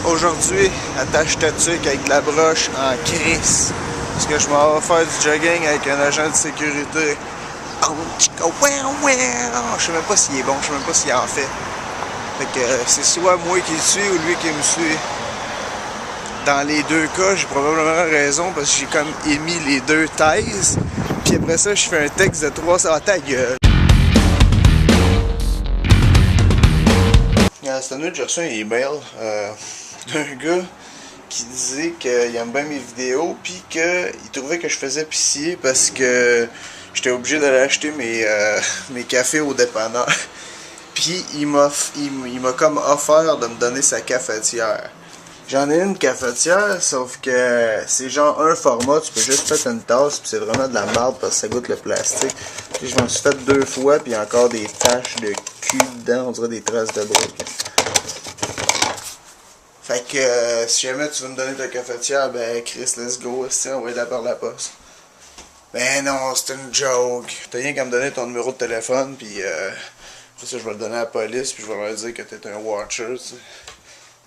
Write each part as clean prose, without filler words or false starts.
Aujourd'hui, attache ta tuque avec de la broche en crise. Parce que je m'en vais faire du jogging avec un agent de sécurité. Je sais même pas s'il est bon, je sais même pas s'il en fait. Fait que c'est soit moi qui le suis ou lui qui me suit. Dans les deux cas, j'ai probablement raison parce que j'ai comme émis les deux thèses. Puis après ça, je fais un texte de 300 à ta gueule. Cette nuit, j'ai reçu un email d'un gars qui disait qu'il aime bien mes vidéos puis qu'il trouvait que je faisais pitié parce que j'étais obligé d'aller acheter mes cafés au dépanneur. Puis il m'a comme offert de me donner sa cafetière. J'en ai une cafetière, sauf que c'est genre un format, tu peux juste mettre une tasse, puis c'est vraiment de la merde parce que ça goûte le plastique. Puis je m'en suis fait 2 fois, puis il y a encore des taches de cul dedans, on dirait des traces de briques. Fait que si jamais tu veux me donner ta cafetière, ben Chris, let's go, on va y aller par la poste. Ben non, c'est une joke. T'as rien qu'à me donner ton numéro de téléphone, puis après ça je vais le donner à la police, puis je vais leur dire que t'es un watcher, tu sais.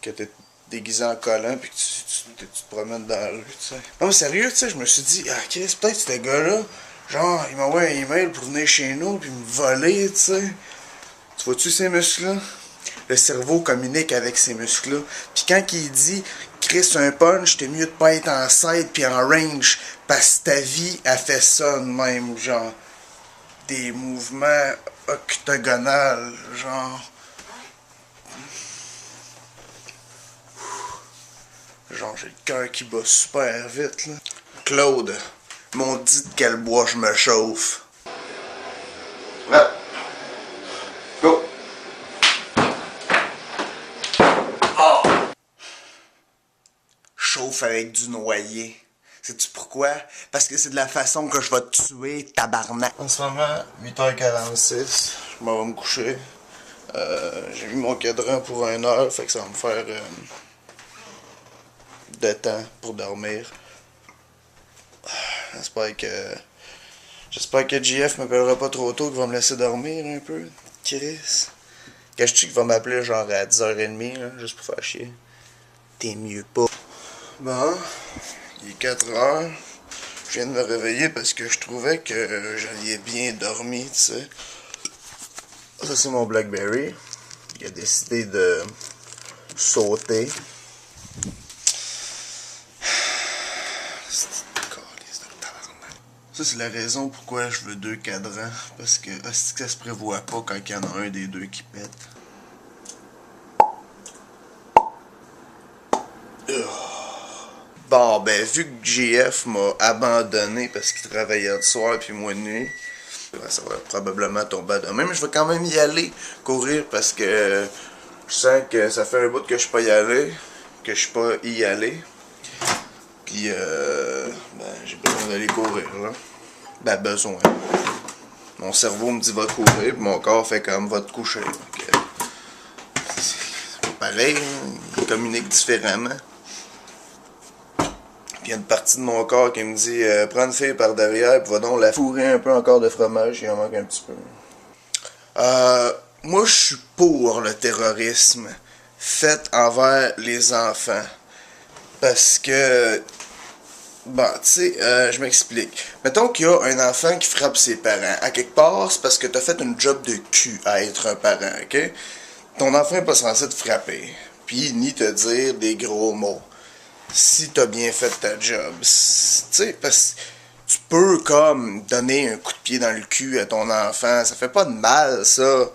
Que t'es déguisé en collant puis que tu te promènes dans la rue, tu sais. Non mais sérieux, tu sais, je me suis dit, ah Chris, peut-être ce gars-là, genre, il m'envoie un email pour venir chez nous puis me voler, tu sais. Tu vois-tu ces muscles-là? Le cerveau communique avec ces muscles-là. Puis quand il dit, Chris, un punch, t'es mieux de pas être en side puis en range, parce que ta vie a fait ça de même, genre, des mouvements octogonales, genre... Genre, j'ai le cœur qui bat super vite, là. Claude, m'ont dit de quel bois je me chauffe. Ouais. Go. Oh. Chauffe avec du noyer. Sais-tu pourquoi? Parce que c'est de la façon que je vais te tuer, tabarnak. En ce moment, 8h46, je m'en vais me coucher. J'ai mis mon cadran pour 1 heure, fait que ça va me faire... de temps pour dormir. J'espère que JF m'appellera pas trop tôt, qu'il va me laisser dormir un peu. Chris. Cache-tu qu'il va m'appeler genre à 10h30, là, juste pour faire chier? T'es mieux pas. Bon, il est 4h. Je viens de me réveiller parce que je trouvais que j'avais bien dormi, tu sais. Ça, c'est mon Blackberry. Il a décidé de sauter. Ça, c'est la raison pourquoi je veux 2 cadrans. Parce que ça se prévoit pas quand il y en a un des deux qui pète. Bon, ben, vu que JF m'a abandonné parce qu'il travaillait le soir puis moi de nuit, ça va probablement tomber à demain. Mais je vais quand même y aller, courir, parce que je sens que ça fait un bout que je suis pas y aller, que je suis pas y aller. Puis, ben, j'ai besoin d'aller courir, là. Ben, besoin. Mon cerveau me dit va courir, puis mon corps fait comme va te coucher. C'est pas pareil, hein? Il communique différemment. Puis il y a une partie de mon corps qui me dit prends une fille par derrière, puis va donc la fourrer un peu encore de fromage, il en manque un petit peu. Moi, je suis pour le terrorisme fait envers les enfants. Parce que... Bon, tu sais, je m'explique. Mettons qu'il y a un enfant qui frappe ses parents. À quelque part, c'est parce que t'as fait une job de cul à être un parent, ok? Ton enfant est pas censé te frapper, puis ni te dire des gros mots. Si t'as bien fait ta job. Tu sais, parce que tu peux comme donner un coup de pied dans le cul à ton enfant. Ça fait pas de mal, ça.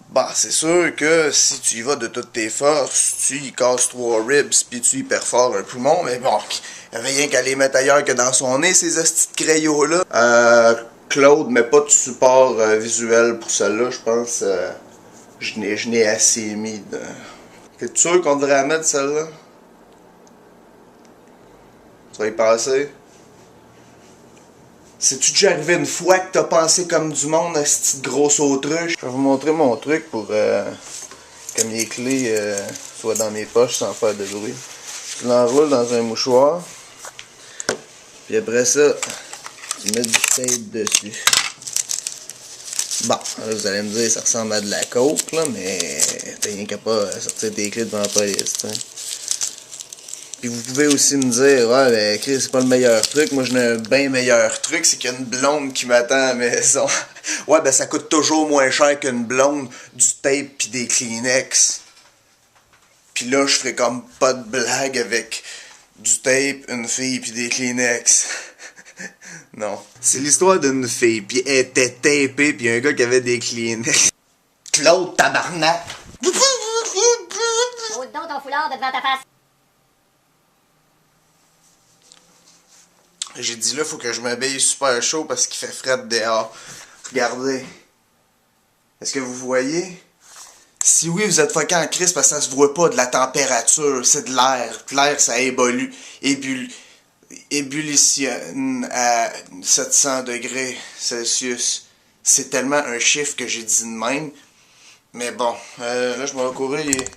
Bah, c'est sûr que si tu y vas de toutes tes forces, tu y casses 3 ribs, puis tu y perfores un poumon, mais bon, il n'y avait rien qu'à les mettre ailleurs que dans son nez, ces hosties de crayons-là. Claude, mais pas de support visuel pour celle-là, je pense. Je n'ai assez mis de... T'es sûr qu'on devrait la mettre, celle-là? Tu vas y passer? C'est-tu déjà arrivé une fois que t'as pensé comme du monde à cette grosse autruche? Je vais vous montrer mon truc pour que mes clés soient dans mes poches sans faire de bruit. Tu l'enroules dans un mouchoir. Puis après ça, tu mets du tape dessus. Bon, là vous allez me dire ça ressemble à de la coke, là, mais t'as rien qu'à pas sortir tes clés devant la police, t'sais. Puis vous pouvez aussi me dire, ouais, ben Chris, c'est pas le meilleur truc. Moi, j'ai un bien meilleur truc, c'est qu'il y a une blonde qui m'attend à la maison. Ouais, ben ça coûte toujours moins cher qu'une blonde, du tape pis des Kleenex. Pis là, je ferai comme pas de blague avec du tape, une fille pis des Kleenex. Non. C'est l'histoire d'une fille, pis elle était tapée, pis un gars qui avait des Kleenex. Claude, tabarnak! Ôte donc ton foulard de devant ta face. J'ai dit là, faut que je m'habille super chaud parce qu'il fait frais dehors. Regardez. Est-ce que vous voyez? Si oui, vous êtes fucké en crise parce que ça se voit pas de la température, c'est de l'air. L'air, ça évolue. Ébullitionne à 700 degrés Celsius. C'est tellement un chiffre que j'ai dit de même. Mais bon, là, je vais courir, il est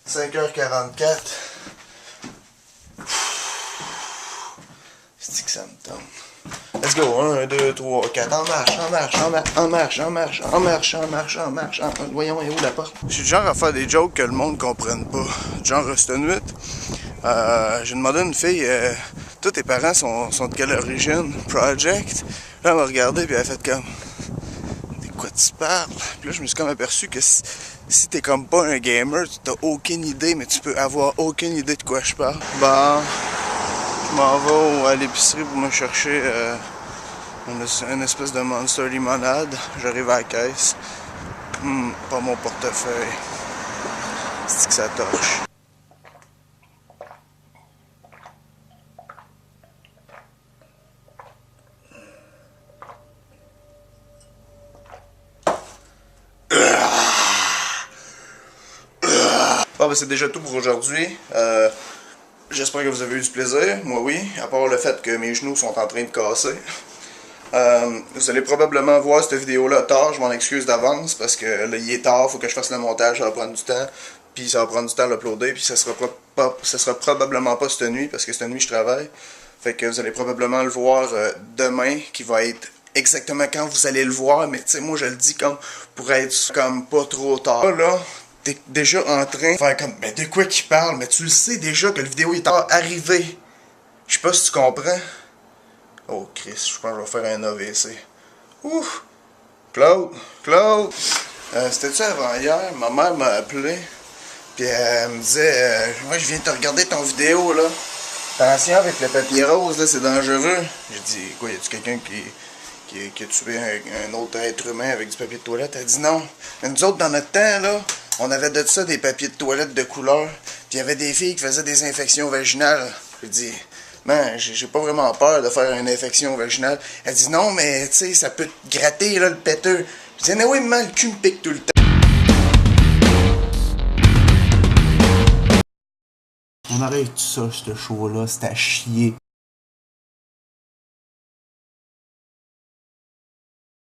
5h44. C'est que ça me tombe. Let's go, 1, 2, 3, 4, en marche, en marche, en marche, en marche, en marche, en marche, en marche, en marche, en... Voyons, est où la porte? Je suis du genre à faire des jokes que le monde comprenne pas. Genre, cette nuit, j'ai demandé à une fille, tous tes parents sont de quelle origine? Project? Là, elle m'a regardé, puis elle a fait comme... De quoi tu parles? Puis là, je me suis comme aperçu que si t'es comme pas un gamer, tu t'as aucune idée, mais tu peux avoir aucune idée de quoi je parle. Bon... Je m'en vais à l'épicerie pour me chercher une espèce de Monster limonade. J'arrive à la caisse. Pas mon portefeuille. C'est que ça torche. Bon, ben c'est déjà tout pour aujourd'hui. J'espère que vous avez eu du plaisir, moi oui, à part le fait que mes genoux sont en train de casser. Vous allez probablement voir cette vidéo-là tard, je m'en excuse d'avance, parce que là, il est tard, faut que je fasse le montage, ça va prendre du temps, puis ça va prendre du temps à l'uploader, puis ça sera probablement pas cette nuit, parce que cette nuit je travaille. Fait que vous allez probablement le voir demain, qui va être exactement quand vous allez le voir, mais tu sais, moi je le dis comme pour être comme pas trop tard. Là, t'es déjà en train de faire comme, mais de quoi qu'il parle? Mais tu le sais déjà que la vidéo est arrivée. Je sais pas si tu comprends. Oh Chris, je pense que je vais faire un AVC. Ouf! Claude! C'était-tu avant hier? Ma mère m'a appelé. Puis elle me disait, ouais, je viens de te regarder ton vidéo là. Attention avec le papier rose là, c'est dangereux. J'ai dit, quoi, y a-tu quelqu'un qui a tué un autre être humain avec du papier de toilette? Elle dit non. Mais nous autres, dans notre temps là, on avait de ça, des papiers de toilette de couleur. Puis il y avait des filles qui faisaient des infections vaginales. J'ai dit, man, j'ai pas vraiment peur de faire une infection vaginale. Elle dit, non, mais tu sais, ça peut te gratter, là, le péteux. Je dis, oui, man, le cul me pique tout le temps. On arrête tout ça, ce show-là, c'est à chier.